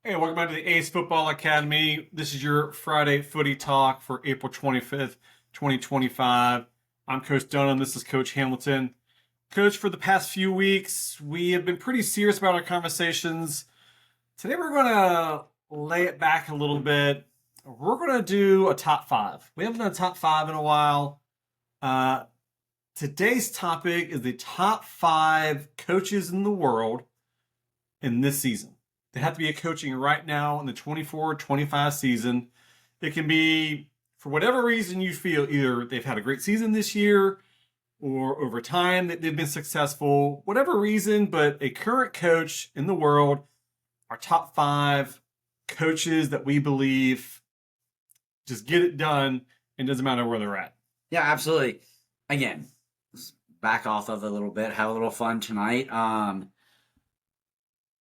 Hey, welcome back to the Ace Football Academy. This is your Friday Footy Talk for April 25th, 2025. I'm Coach Dunham. This is Coach Hamilton. Coach, for the past few weeks, we have been pretty serious about our conversations. Today, we're going to lay it back a little bit. We're going to do a top five. We haven't done a top five in a while. Today's topic is the top five coaches in the world in this season. They have to be coaching right now in the 24-25 season. It can be, for whatever reason you feel, either they've had a great season this year or over time that they've been successful, whatever reason, but a current coach in the world, our top five coaches that we believe just get it done and doesn't matter where they're at. Yeah, absolutely. Again, let's back off of it a little bit, have a little fun tonight.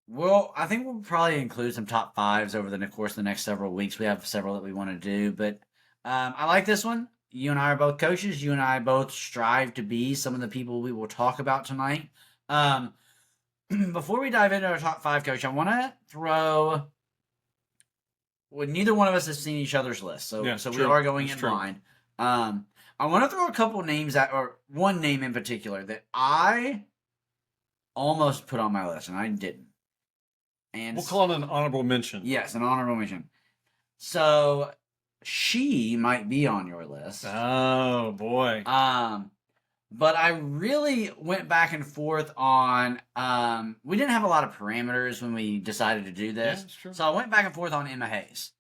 Well, I think we'll probably include some top fives over the course of the next several weeks. We have several that we want to do, but I like this one. You and I are both coaches. You and I both strive to be some of the people we will talk about tonight. Before we dive into our top five, Coach, I want to throw. Well, neither one of us has seen each other's list, so we are going in blind. I want to throw a couple names or one name in particular that I almost put on my list, and I didn't. And we'll call it an honorable mention. Yes, an honorable mention. So she might be on your list. Oh boy. But I really went back and forth on. We didn't have a lot of parameters when we decided to do this, that's true. So I went back and forth on Emma Hayes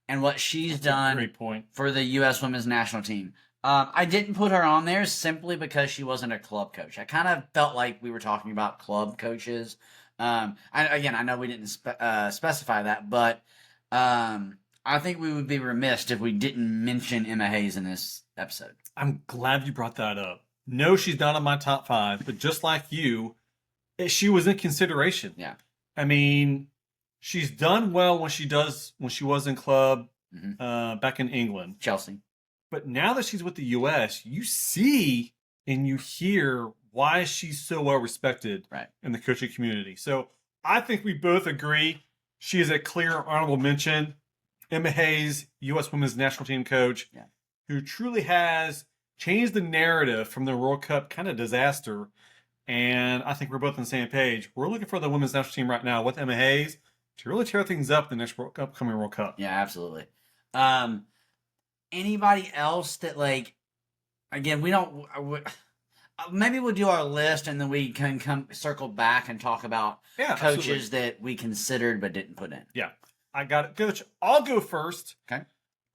and what she's done great point. for the U.S. Women's National Team. I didn't put her on there simply because she wasn't a club coach. I kind of felt like we were talking about club coaches. I know we didn't specify that, but I think we would be remiss if we didn't mention Emma Hayes in this episode. I'm glad you brought that up. No, she's not on my top five, but just like you, she was in consideration. Yeah. I mean, she's done well when she was in club back in England. Chelsea. But now that she's with the U.S., you see and you hear why she's so well respected in the coaching community. So I think we both agree she is a clear honorable mention. Emma Hayes, U.S. Women's National Team coach, who truly has changed the narrative from the World Cup kind of disaster. And I think we're both on the same page. We're looking for the Women's National Team right now with Emma Hayes to really tear things up the next upcoming World Cup. Yeah, absolutely. Anybody else that, again, we don't... Maybe we'll do our list and then we can circle back and talk about coaches that we considered but didn't put in. Yeah, I got it. Coach, I'll go first. Okay.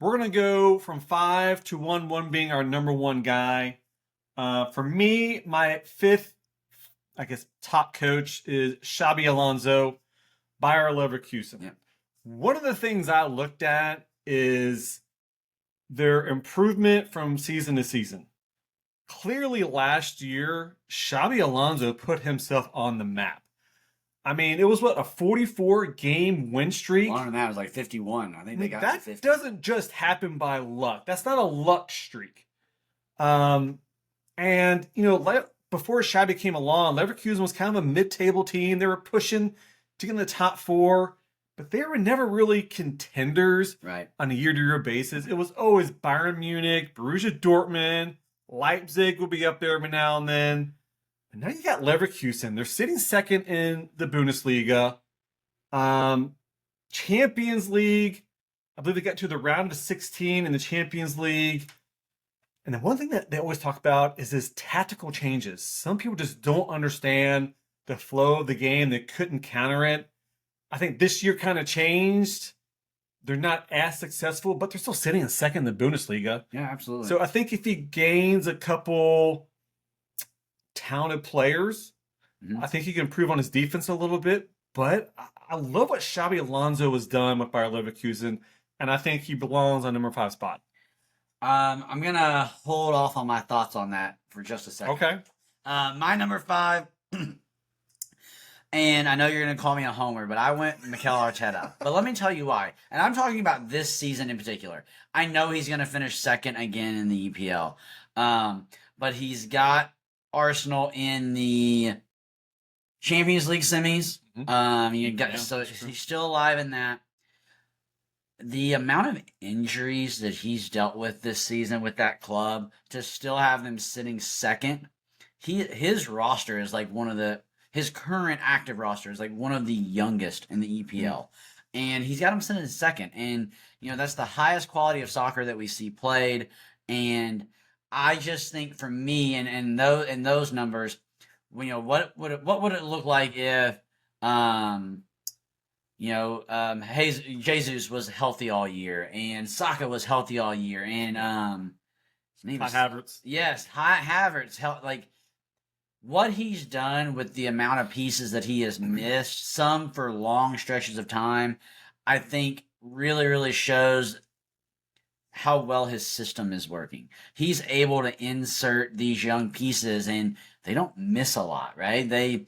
We're going to go from 5 to 1, 1 being our number one guy. For me, my fifth, top coach is Xabi Alonso, Bayer Leverkusen. Yeah. One of the things I looked at is their improvement from season to season. Clearly last year, Xabi Alonso put himself on the map. I mean, it was a 44-game win streak? Longer than that, it was like 51. I think they got to 50. That doesn't just happen by luck. That's not a luck streak. And, before Xabi came along, Leverkusen was kind of a mid-table team. They were pushing to get in the top four, but they were never really contenders on a year-to-year basis. It was always Bayern Munich, Borussia Dortmund, Leipzig will be up there every now and then. And now you got Leverkusen. They're sitting second in the Bundesliga. Champions League, I believe they got to the round of 16 in the Champions League. And the one thing that they always talk about is this tactical changes. Some people just don't understand the flow of the game. They couldn't counter it. I think this year kind of changed. They're not as successful, but they're still sitting in second in the Bundesliga. Yeah, absolutely. So I think if he gains a couple talented players, I think he can improve on his defense a little bit. But I love what Xabi Alonso has done with Bayer Leverkusen, and I think he belongs on number 5 spot. I'm going to hold off on my thoughts on that for just a second. Okay. My number 5... And I know you're going to call me a homer, but I went Mikel Arteta. But let me tell you why. And I'm talking about this season in particular. I know he's going to finish second again in the EPL. But he's got Arsenal in the Champions League semis. So he's still alive in that. the amount of injuries that he's dealt with this season with that club to still have them sitting second, his roster is like his current active roster is like one of the youngest in the EPL. And he's got him sitting in second. And, that's the highest quality of soccer that we see played. And I just think for me and those numbers, what would it look like if Jesus was healthy all year, and Saka was healthy all year, and his name Kai is Havertz. yes, Havertz. Like what he's done with the amount of pieces that he has missed, some for long stretches of time, I think really, really shows how well his system is working. He's able to insert these young pieces and they don't miss a lot, right?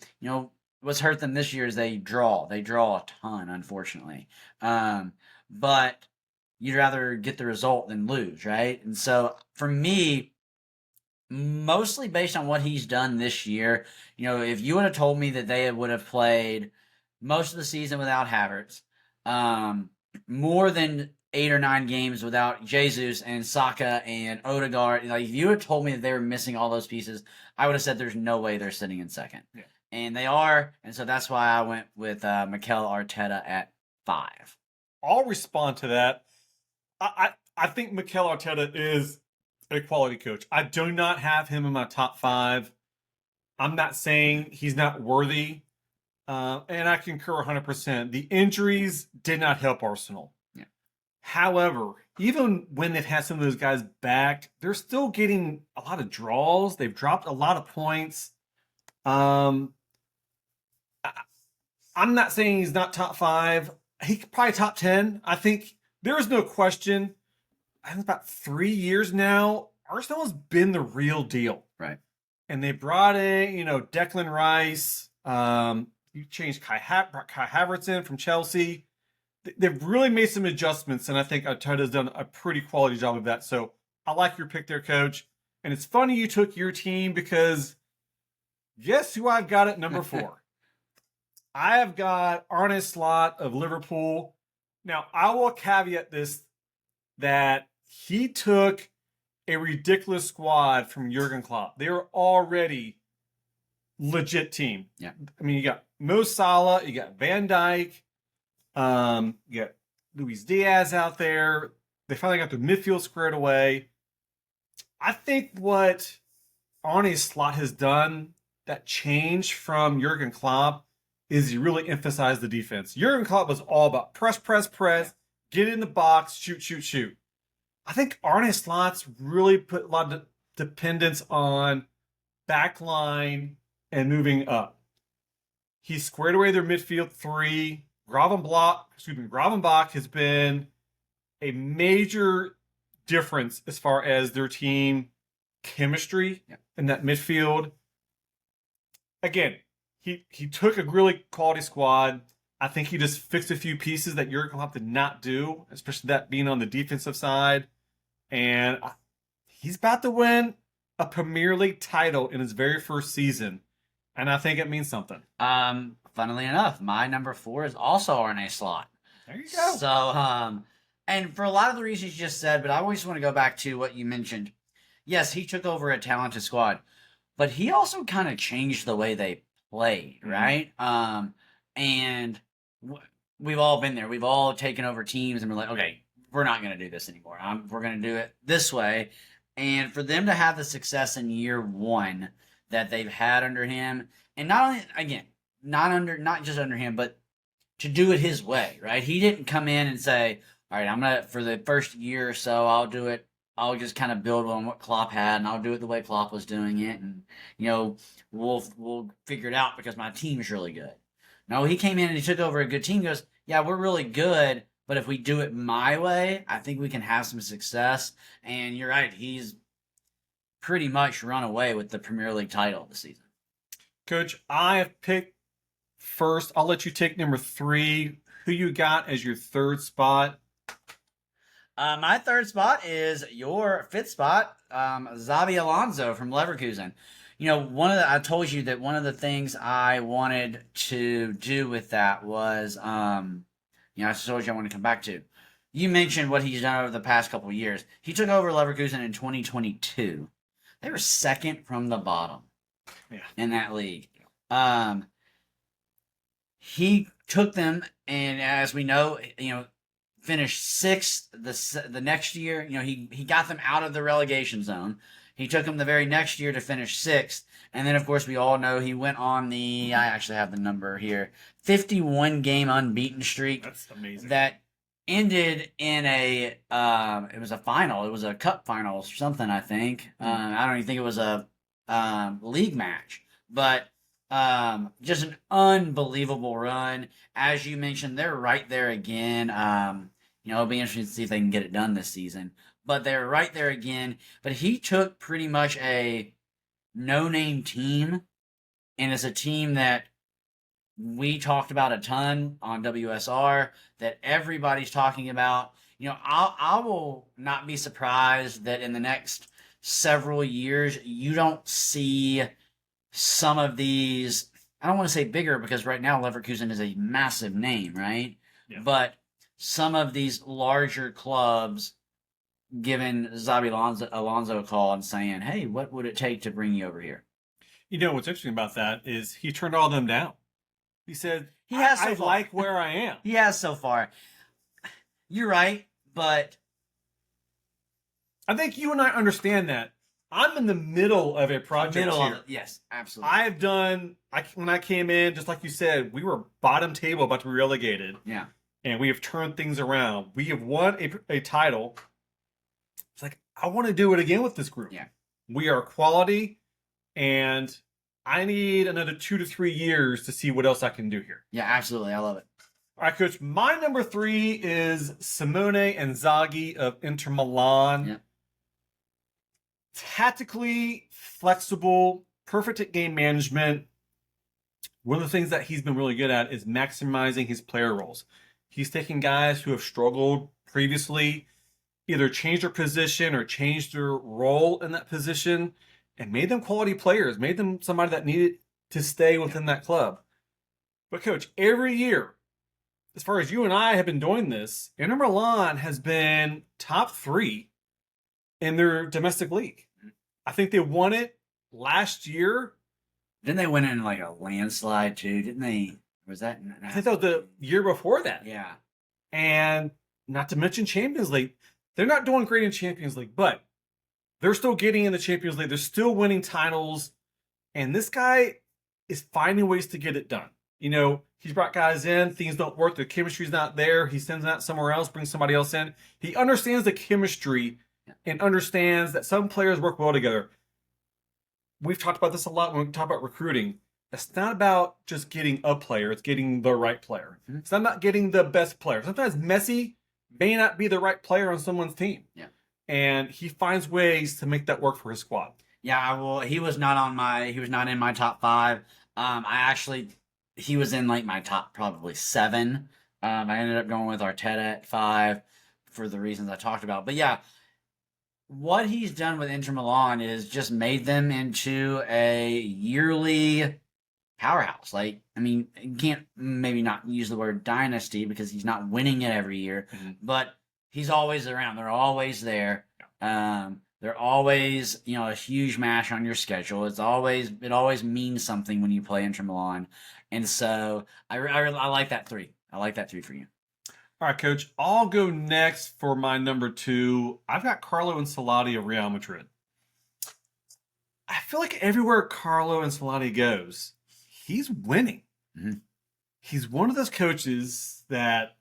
What's hurt them this year is they draw. They draw a ton, unfortunately. But you'd rather get the result than lose, right? And so for me, mostly based on what he's done this year, if you would have told me that they would have played most of the season without Havertz, more than 8 or 9 games without Jesus and Saka and Odegaard, like if you had told me that they were missing all those pieces, I would have said there's no way they're sitting in second. Yeah. And they are, and so that's why I went with Mikel Arteta at 5. I'll respond to that. I think Mikel Arteta is a quality coach. I do not have him in my top 5. I'm not saying he's not worthy, and I concur 100%. The injuries did not help Arsenal. Yeah. However, even when they've had some of those guys back, they're still getting a lot of draws. They've dropped a lot of points. I'm not saying he's not top 5. He could probably top 10. I think there is no question. I think about 3 years now, Arsenal has been the real deal. Right. And they brought in, Declan Rice. You changed Kai Havertz in from Chelsea. They've really made some adjustments, and I think Arteta's done a pretty quality job of that. So I like your pick there, Coach. And it's funny you took your team because guess who I've got at number 4? I have got Arne Slot of Liverpool. Now, I will caveat this that he took a ridiculous squad from Jurgen Klopp. They were already legit team. Yeah. I mean, you got Mo Salah, you got Van Dijk, you got Luis Diaz out there. They finally got the midfield squared away. I think what Arne Slot has done, that change from Jurgen Klopp, is he really emphasized the defense. Jurgen Klopp was all about press, get in the box, shoot. I think Arne Slot's really put a lot of dependence on back line and moving up. He squared away their midfield 3. Gravenbach has been a major difference as far as their team chemistry in that midfield. Again, he took a really quality squad. I think he just fixed a few pieces that Jurgen Klopp did not do, especially that being on the defensive side. And he's about to win a Premier League title in his very first season. And I think it means something. Funnily enough, my number 4 is also Arne Slot. There you go. So, and for a lot of the reasons you just said, but I always want to go back to what you mentioned. Yes, he took over a talented squad, but he also kind of changed the way they played, right? And we've all been there. We've all taken over teams and we're like, okay, we're not going to do this anymore. We're going to do it this way. And for them to have the success in year 1 that they've had under him, and not only, again, not just under him, but to do it his way, right? He didn't come in and say, all right, for the first year or so, I'll do it. I'll just kind of build on what Klopp had, and I'll do it the way Klopp was doing it, and we'll figure it out because my team's really good. No, he came in and he took over a good team. Goes, yeah, we're really good, but if we do it my way, I think we can have some success. And you're right, he's pretty much run away with the Premier League title this season. Coach, I have picked first. I'll let you take number 3. Who you got as your 3rd spot? My 3rd spot is your 5th spot, Xabi Alonso from Leverkusen. I told you that one of the things I wanted to do with that was, I told you I want to come back to. You mentioned what he's done over the past couple of years. He took over Leverkusen in 2022. They were second from the bottom in that league. He took them, and as we know, finished sixth the next year. He got them out of the relegation zone. He took them the very next year to finish sixth, and then of course we all know he went on the. I actually have the number here. 51 game unbeaten streak. That's amazing. That ended in a it was a final. It was a cup final or something, I think. I don't even think it was a league match, but just an unbelievable run. As you mentioned, they're right there again. It'll be interesting to see if they can get it done this season. But they're right there again. But he took pretty much a no-name team, and it's a team that we talked about a ton on WSR, that everybody's talking about. I will not be surprised that in the next several years you don't see some of these. I don't want to say bigger, because right now Leverkusen is a massive name, right? Yeah. But some of these larger clubs giving Xabi Alonso a call and saying, "Hey, what would it take to bring you over here?" What's interesting about that is he turned all of them down. He said, I far. like where I am. He has so far. You're right, but I think you and I understand that. I'm in the middle of a project here. Yes, absolutely. When I came in, just like you said, we were bottom table, about to be relegated. Yeah. And we have turned things around. We have won a title. It's like, I want to do it again with this group. Yeah. We are quality, and I need another 2 to 3 years to see what else I can do here. Yeah, absolutely. I love it. All right, Coach. My number 3 is Simone Inzaghi of Inter Milan. Yeah. Tactically flexible, perfect at game management. One of the things that he's been really good at is maximizing his player roles. He's taking guys who have struggled previously, either changed their position or changed their role in that position, and made them quality players, made them somebody that needed to stay within that club. But Coach, every year, as far as you and I have been doing this, Inter Milan has been top 3 in their domestic league. I think they won it last year. Didn't they win it in like a landslide too? Didn't they? Was that? I think that was the year before that. Yeah. And not to mention Champions League. They're not doing great in Champions League, but they're still getting in the Champions League. They're still winning titles. And this guy is finding ways to get it done. He's brought guys in, things don't work, the chemistry's not there. He sends them out somewhere else, brings somebody else in. He understands the chemistry and understands that some players work well together. We've talked about this a lot when we talk about recruiting. It's not about just getting a player, it's getting the right player. Mm-hmm. It's not about getting the best player. Sometimes Messi may not be the right player on someone's team. Yeah. And he finds ways to make that work for his squad. Yeah, well, he was not in my top 5. He was in like my top probably 7. I ended up going with Arteta at 5 for the reasons I talked about. But yeah, what he's done with Inter Milan is just made them into a yearly powerhouse. You can't maybe not use the word dynasty because he's not winning it every year, but he's always around. They're always there. They're always, a huge match on your schedule. It always means something when you play Inter Milan. And so I like that 3. I like that 3 for you. All right, Coach. I'll go next for my number 2. I've got Carlo Ancelotti of Real Madrid. I feel like everywhere Carlo Ancelotti goes, he's winning. Mm-hmm. He's one of those coaches that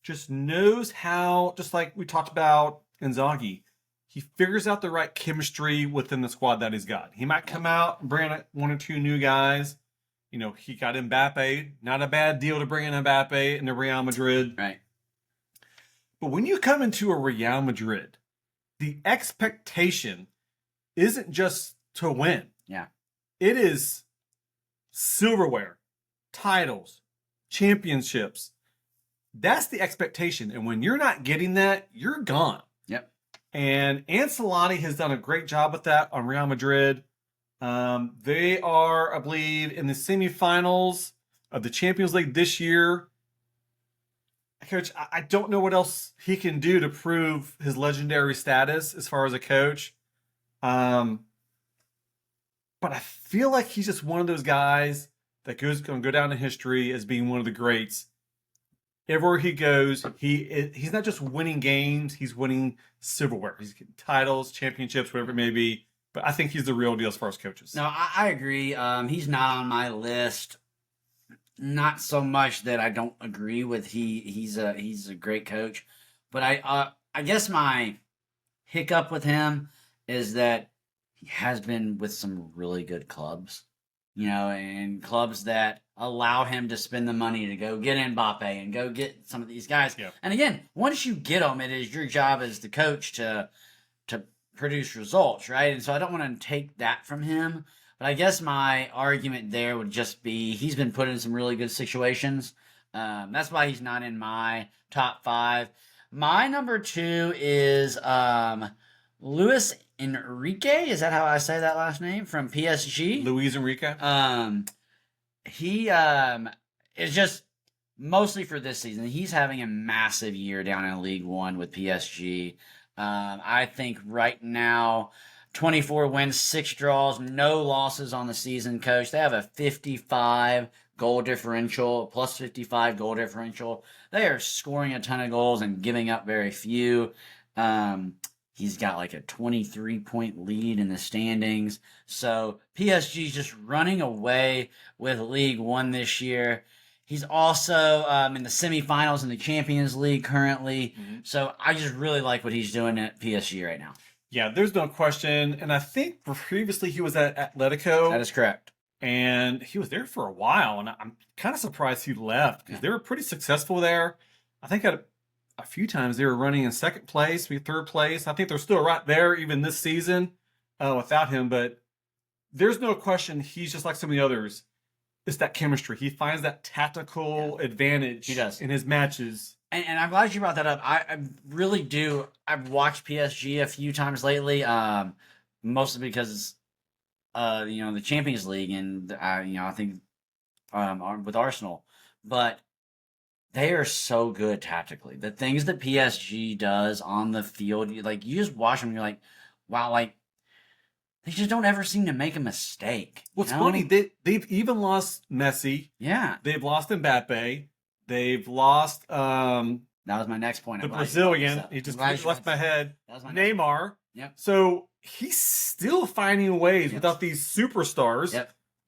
just knows how, just like we talked about Inzaghi, he figures out the right chemistry within the squad that he's got. He might come out and bring 1 or 2 new guys. He got Mbappe. Not a bad deal to bring in Mbappe into Real Madrid. Right. But when you come into a Real Madrid, the expectation isn't just to win. Yeah. It is silverware, titles, championships. That's the expectation. And when you're not getting that, you're gone. Yep. And Ancelotti has done a great job with that on Real Madrid. They are, I believe, in the semifinals of the Champions League this year. Coach, I don't know what else he can do to prove his legendary status as far as a coach. Um, but I feel like he's just one of those guys that going to go down in history as being one of the greats. Everywhere he goes, he's not just winning games; he's winning silverware. He's getting titles, championships, whatever it may be. But I think he's the real deal as far as coaches. No, I agree. He's not on my list. Not so much that I don't agree with he's a great coach, but I guess my hiccup with him is that he has been with some really good clubs, and clubs that allow him to spend the money to go get Mbappe and go get some of these guys. Yeah. And again, once you get them, it is your job as the coach to produce results, right? And so I don't want to take that from him. But I guess my argument there would just be he's been put in some really good situations. That's why he's not in my top 5. My number 2 is Luis Enrique. Is that how I say that last name? From PSG. Luis Enrique. He is just mostly for this season. He's having a massive year down in League One with PSG. I think right now, 24 wins, 6 draws, no losses on the season, Coach. They have a 55 goal differential, plus 55 goal differential. They are scoring a ton of goals and giving up very few. He's got like a 23-point lead in the standings. So PSG's just running away with League One this year. He's also in the semifinals in the Champions League currently. Mm-hmm. So I just really like what he's doing at PSG right now. Yeah, there's no question. And I think previously he was at Atletico. That is correct. And he was there for a while. And I'm kind of surprised he left because they were pretty successful there. I think at a few times they were running in second place, maybe third place. I think they're still right there even this season without him. But there's no question he's just like some of the others. It's that chemistry. He finds that tactical advantage he does. in his matches. And I'm glad you brought that up. I really do. I've watched PSG a few times lately, mostly because, the Champions League and, I think with Arsenal. But they are so good tactically. The things that PSG does on the field, you just watch them and you're like, wow, they just don't ever seem to make a mistake. What's funny, they've even lost Messi. Yeah. They've lost Mbappe. They've lost that was my next point. The Brazilian. He just left my head. Neymar. Yep. So he's still finding ways without these superstars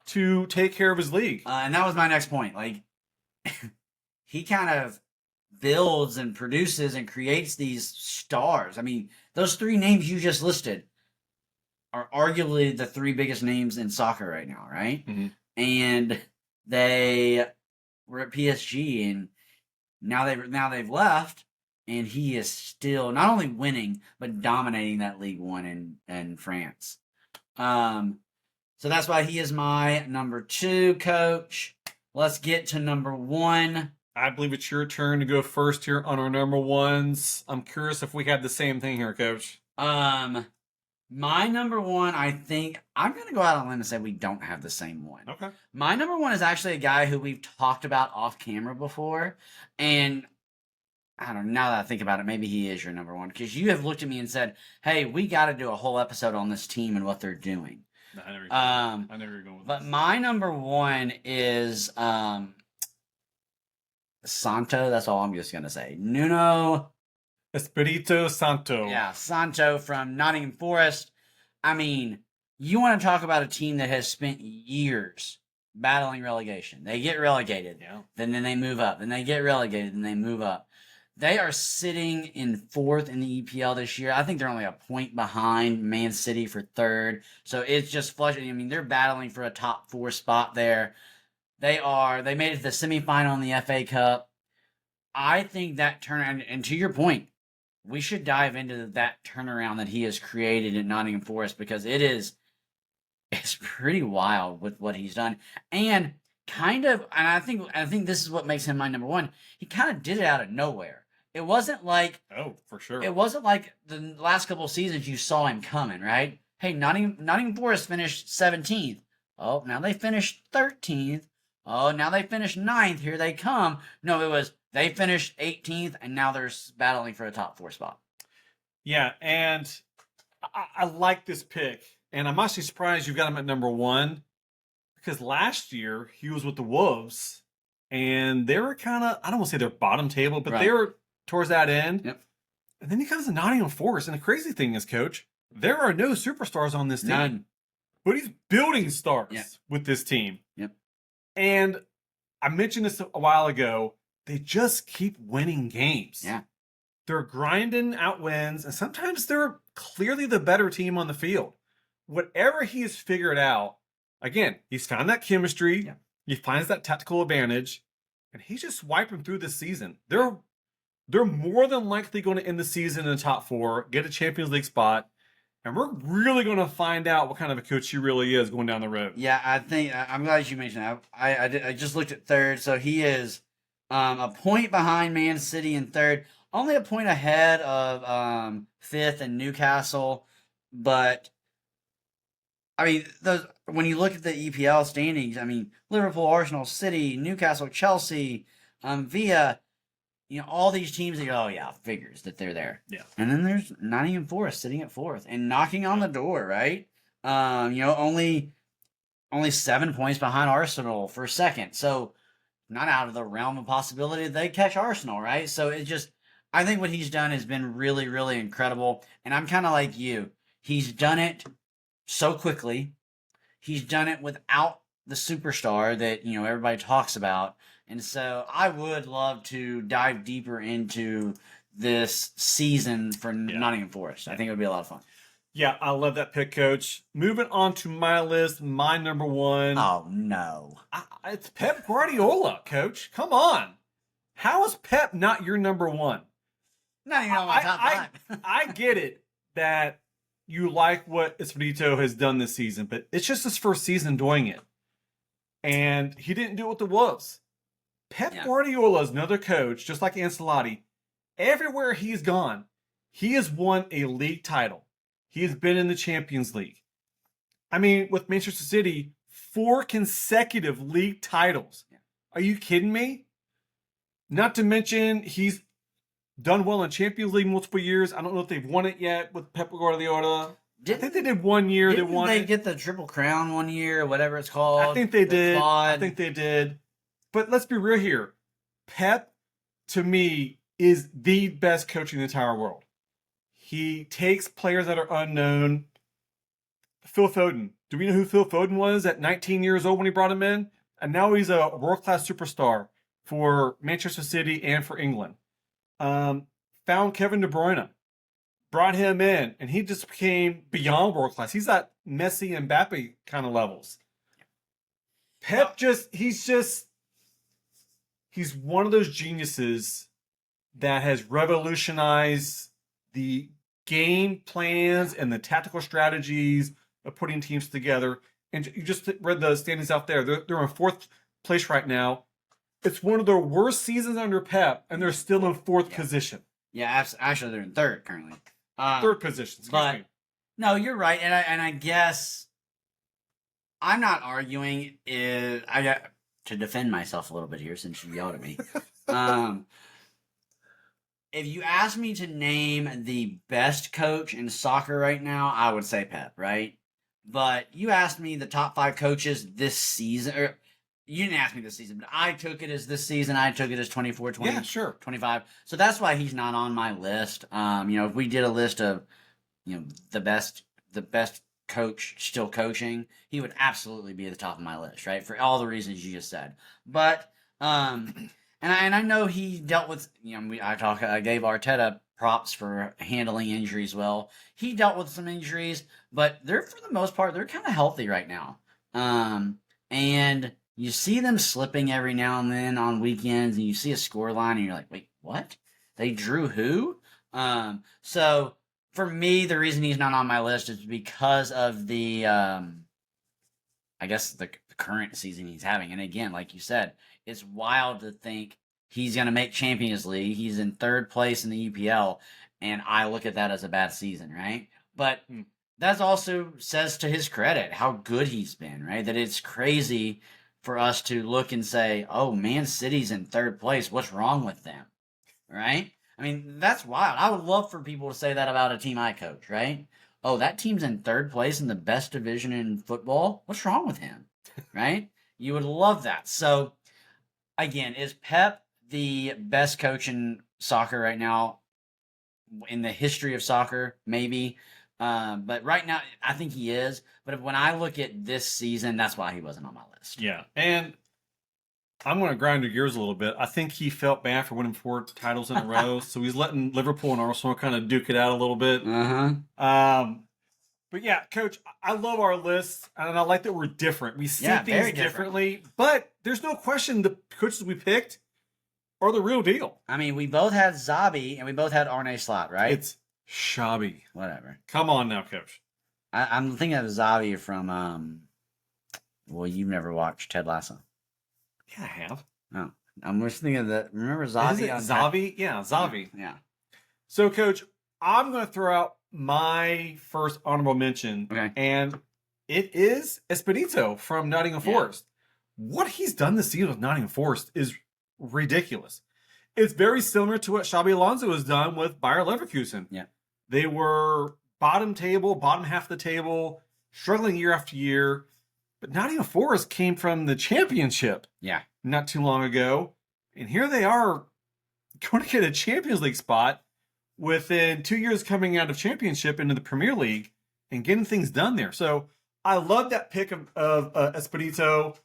to take care of his league. And that was my next point. He kind of builds and produces and creates these stars. I mean, those 3 names you just listed are arguably the 3 biggest names in soccer right now, right? Mm-hmm. And they were at PSG, and now they've left, and he is still not only winning but dominating that League One in France. So that's why he is my number 2, Coach. Let's get to number 1. I believe it's your turn to go first here on our number 1s. I'm curious if we have the same thing here, Coach. My number 1, I think I'm going to go out on a limb and say we don't have the same one. Okay. My number 1 is actually a guy who we've talked about off camera before. And I don't know, now that I think about it, maybe he is your number 1. Because you have looked at me and said, hey, we got to do a whole episode on this team and what they're doing. No, I never go with But this. my number 1 is Santo. That's all I'm just going to say. Nuno Espirito Santo. Yeah, Santo from Nottingham Forest. I mean, you want to talk about a team that has spent years battling relegation. They get relegated. Yeah. Then they move up. Then they get relegated. Then they move up. They are sitting in 4th in the EPL this year. I think they're only a point behind Man City for 3rd. So it's just flushing. I mean, they're battling for a top 4 spot there. They made it to the semifinal in the FA Cup. I think that turn, and to your point, we should dive into that turnaround that he has created at Nottingham Forest because it's pretty wild with what he's done. And I think this is what makes him my number 1. He kind of did it out of nowhere. It wasn't like for sure. It wasn't like the last couple of seasons you saw him coming, right? Hey, Nottingham Forest finished 17th. Oh, now they finished 13th. Oh, now they finished 9th. Here they come. No, it was They finished 18th, and now they're battling for a top 4 spot. Yeah, and I like this pick. And I'm actually surprised you've got him at number 1 because last year he was with the Wolves and they were kind of, I don't want to say they're bottom table, but they were towards that end. Yep. And then he comes to Nottingham Forest. And the crazy thing is, Coach, there are no superstars on this team. None. But he's building stars with this team. Yep. And I mentioned this a while ago. They just keep winning games. Yeah. They're grinding out wins, and sometimes they're clearly the better team on the field. Whatever he has figured out, again, he's found that chemistry. Yeah. He finds that tactical advantage, and he's just wiping through this season. They're more than likely going to end the season in the top 4, get a Champions League spot, and we're really going to find out what kind of a coach he really is going down the road. Yeah, I think I'm glad you mentioned that. I just looked at third, so he is a point behind Man City in third, only a point ahead of fifth and Newcastle. But I mean, when you look at the EPL standings, I mean, Liverpool, Arsenal, City, Newcastle, Chelsea, Villa. All these teams that oh yeah, figures that they're there. Yeah. And then there's Nottingham Forest sitting at 4th and knocking on the door, right? Only 7 points behind Arsenal for 2nd. So not out of the realm of possibility that they catch Arsenal, right? So it's just, I think what he's done has been really, really incredible. And I'm kind of like you. He's done it so quickly. He's done it without the superstar that, everybody talks about. And so I would love to dive deeper into this season for Nottingham Forest. I think it would be a lot of fun. Yeah, I love that pick, Coach. Moving on to my list, my number 1. Oh, no. It's Pep Guardiola, Coach. Come on. How is Pep not your number 1? Not even on my top 5. I get it that you like what Espirito has done this season, but it's just his first season doing it. And he didn't do it with the Wolves. Pep Guardiola is another coach, just like Ancelotti. Everywhere he's gone, he has won a league title. He has been in the Champions League. I mean, with Manchester City, 4 consecutive league titles. Are you kidding me? Not to mention, he's done well in Champions League multiple years. I don't know if they've won it yet with Pep Guardiola. I think they did 1 year. Didn't they get the Triple Crown 1 year, or whatever it's called? I think they did. But let's be real here. Pep, to me, is the best coach in the entire world. He takes players that are unknown. Phil Foden. Do we know who Phil Foden was at 19 years old when he brought him in? And now he's a world-class superstar for Manchester City and for England. Found Kevin De Bruyne. Brought him in. And he just became beyond world-class. He's at Messi and Mbappe kind of levels. Pep he's one of those geniuses that has revolutionized the game plans and the tactical strategies of putting teams together. And you just read the standings out there. They're in 4th place right now. It's one of their worst seasons under Pep, and they're still in 4th position. Yeah, actually, they're in 3rd currently. 3rd position, excuse me. No, you're right. And I guess I'm not arguing. I got to defend myself a little bit here since you yelled at me. If you ask me to name the best coach in soccer right now, I would say Pep, right? But you asked me the top 5 coaches this season, or you didn't ask me this season, but I took it as this season. I took it as 24, 20, yeah, sure. 25. So that's why he's not on my list. If we did a list of, the best coach still coaching, he would absolutely be at the top of my list, right? For all the reasons you just said. But and I know he dealt with, I gave Arteta props for handling injuries well. He dealt with some injuries, but they're, for the most part, they're kind of healthy right now. And you see them slipping every now and then on weekends, and you see a score line, and you're like, wait, what? They drew who? So for me, the reason he's not on my list is because of the, I guess, the current season he's having. And again, like you said, it's wild to think he's going to make Champions League. He's in 3rd place in the EPL, and I look at that as a bad season, right? But that also says to his credit how good he's been, right? That it's crazy for us to look and say, "Oh, Man City's in third place. What's wrong with them?" Right? I mean, that's wild. I would love for people to say that about a team I coach, right? Oh, that team's in third place in the best division in football. What's wrong with him? Right? You would love that. So, again, is Pep the best coach in soccer right now in the history of soccer? Maybe. But right now, I think he is. But when I look at this season, that's why he wasn't on my list. Yeah. And I'm going to grind your gears a little bit. I think he felt bad for winning 4 titles in a row. So he's letting Liverpool and Arsenal kind of duke it out a little bit. But yeah, Coach, I love our list, and I like that we're different. We see things differently, but there's no question the coaches we picked are the real deal. I mean, we both had Zabi, and we both had Arne Slot, right? It's Shabby. Whatever. Come on now, Coach. I'm thinking of Zabi from, well, you've never watched Ted Lasso. Yeah, I have. Oh, I'm just thinking of the, remember Zabi? Is it Zavi? Yeah, Zavi. Yeah. So, Coach, I'm going to throw out my first honorable mention, and it is Espedito from Nottingham Forest. What he's done this season with Nottingham Forest is ridiculous. It's very similar to what Xabi Alonso has done with Bayer Leverkusen. Yeah. They were bottom half of the table, struggling year after year. But Nottingham Forest came from the championship not too long ago. And here they are going to get a Champions League spot within 2 years coming out of championship into the Premier League and getting things done there. So I love that pick of Espedito.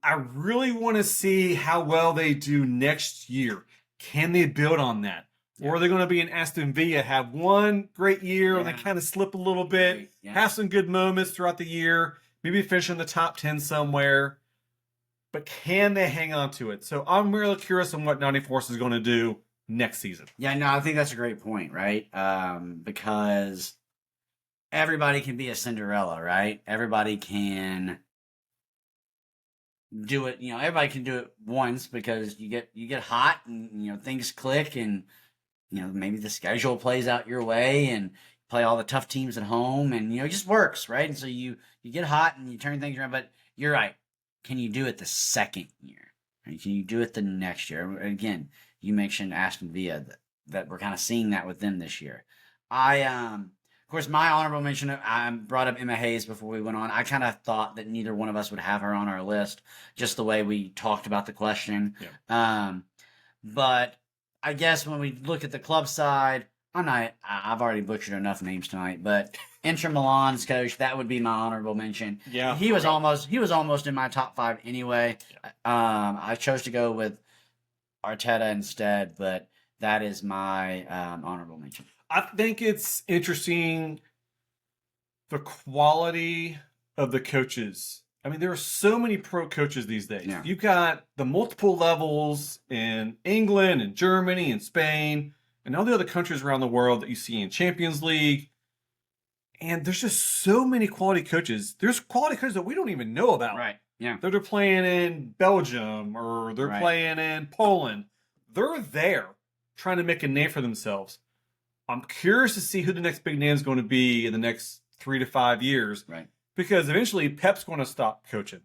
I really want to see how well they do next year. Can they build on that? Or are they going to be in Aston Villa, have one great year and then kind of slip a little bit, have some good moments throughout the year, maybe finish in the top 10 somewhere, but can they hang on to it? So I'm really curious on what Nottingham Forest is going to do next season. Yeah, no, I think that's a great point, right? Because everybody can be a Cinderella, right? Everybody can do it, everybody can do it once because you get hot and things click and maybe the schedule plays out your way and play all the tough teams at home and it just works, right? And so you get hot and you turn things around, but you're right. Can you do it the second year? Right? Can you do it the next year? Again, you mentioned Aston Villa that we're kind of seeing that with them this year. Of course, my honorable mention, I brought up Emma Hayes before we went on. I kind of thought that neither one of us would have her on our list, just the way we talked about the question. Yeah. But I guess when we look at the club side, I've already butchered enough names tonight, but Inter Milan's coach, that would be my honorable mention. Yeah. He was almost in my top 5 anyway. Yeah. I chose to go with Arteta instead, but that is my honorable mention. I think it's interesting the quality of the coaches. I mean, there are so many pro coaches these days. Yeah. You've got the multiple levels in England and Germany and Spain and all the other countries around the world that you see in Champions League. And there's just so many quality coaches. There's quality coaches that we don't even know about. Right. Yeah. They're playing in Belgium or they're playing in Poland. They're there trying to make a name for themselves. I'm curious to see who the next big name is going to be in the next 3 to 5 years. Right. Because eventually Pep's going to stop coaching.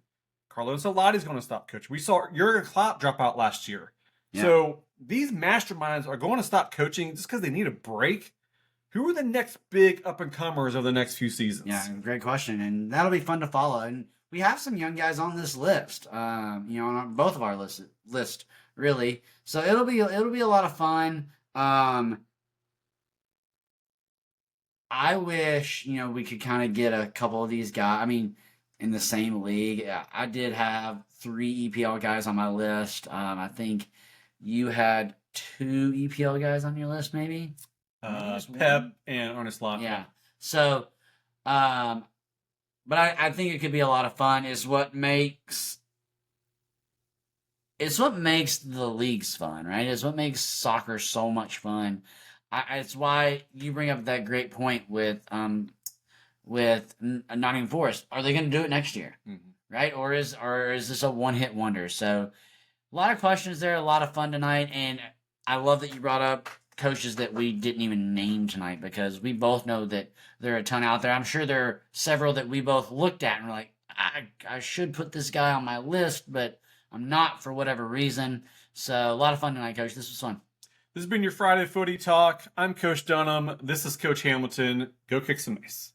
Carlo Ancelotti's going to stop coaching. We saw Jurgen Klopp drop out last year. Yeah. So these masterminds are going to stop coaching just because they need a break. Who are the next big up-and-comers of the next few seasons? Yeah, great question. And that'll be fun to follow. And we have some young guys on this list, on both of our list, really. So it'll be a lot of fun. I wish, we could kind of get a couple of these guys. I mean, in the same league, I did have 3 EPL guys on my list. I think you had 2 EPL guys on your list, maybe? Pep and Arne Slot. Yeah. So, but I think it could be a lot of fun. It's what makes the leagues fun, right? It's what makes soccer so much fun. It's why you bring up that great point with Nottingham Forest. Are they going to do it next year, right? Or is this a one-hit wonder? So, a lot of questions there, a lot of fun tonight, and I love that you brought up coaches that we didn't even name tonight because we both know that there are a ton out there. I'm sure there are several that we both looked at and were like, I should put this guy on my list, but I'm not for whatever reason. So a lot of fun tonight, Coach. This was fun. This has been your Friday Footy Talk. I'm Coach Dunham. This is Coach Hamilton. Go kick some ace.